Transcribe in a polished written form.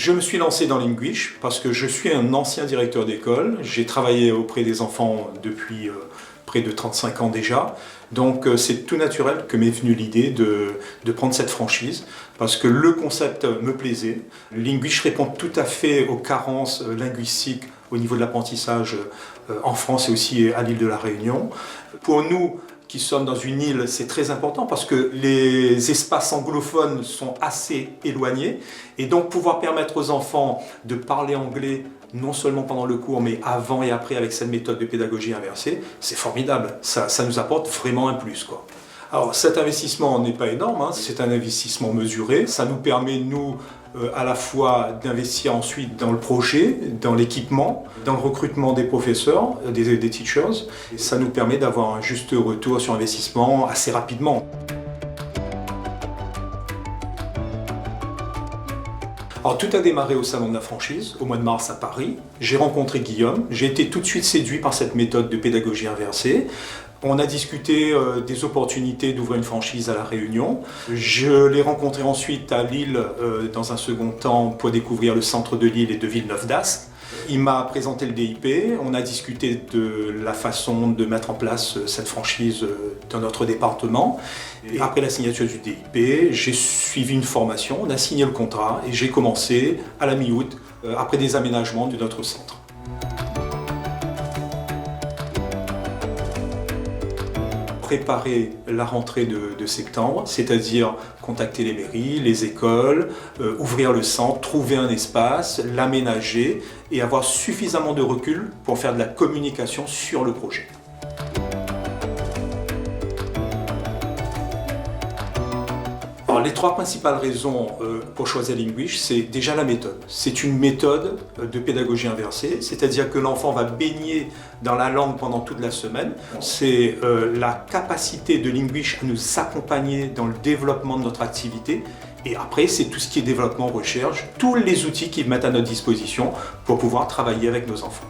Je me suis lancé dans Linguish parce que je suis un ancien directeur d'école. J'ai travaillé auprès des enfants depuis près de 35 ans déjà. Donc c'est tout naturel que m'est venue l'idée de prendre cette franchise parce que le concept me plaisait. Linguish répond tout à fait aux carences linguistiques au niveau de l'apprentissage en France et aussi à l'île de la Réunion. Pour nous, qui sommes dans une île, c'est très important parce que les espaces anglophones sont assez éloignés et donc pouvoir permettre aux enfants de parler anglais non seulement pendant le cours mais avant et après avec cette méthode de pédagogie inversée, c'est formidable, ça nous apporte vraiment un plus, quoi. Alors cet investissement n'est pas énorme, hein, c'est un investissement mesuré, ça nous permet nous à la fois d'investir ensuite dans le projet, dans l'équipement, dans le recrutement des professeurs, des teachers, et ça nous permet d'avoir un juste retour sur investissement assez rapidement. Alors tout a démarré au salon de la franchise, au mois de mars à Paris. J'ai rencontré Guillaume, j'ai été tout de suite séduit par cette méthode de pédagogie inversée. On a discuté des opportunités d'ouvrir une franchise à La Réunion. Je l'ai rencontré ensuite à Lille dans un second temps pour découvrir le centre de Lille et de Villeneuve-d'Ascq. Il m'a présenté le DIP, on a discuté de la façon de mettre en place cette franchise dans notre département. Et après la signature du DIP, j'ai suivi une formation, on a signé le contrat et j'ai commencé à la mi-août après des aménagements de notre centre. Préparer la rentrée de septembre, c'est-à-dire contacter les mairies, les écoles, ouvrir le centre, trouver un espace, l'aménager et avoir suffisamment de recul pour faire de la communication sur le projet. Alors, les trois principales raisons pour choisir Linguish, c'est déjà la méthode. C'est une méthode de pédagogie inversée, c'est-à-dire que l'enfant va baigner dans la langue pendant toute la semaine. C'est la capacité de Linguish à nous accompagner dans le développement de notre activité. Et après, c'est tout ce qui est développement, recherche, tous les outils qu'ils mettent à notre disposition pour pouvoir travailler avec nos enfants.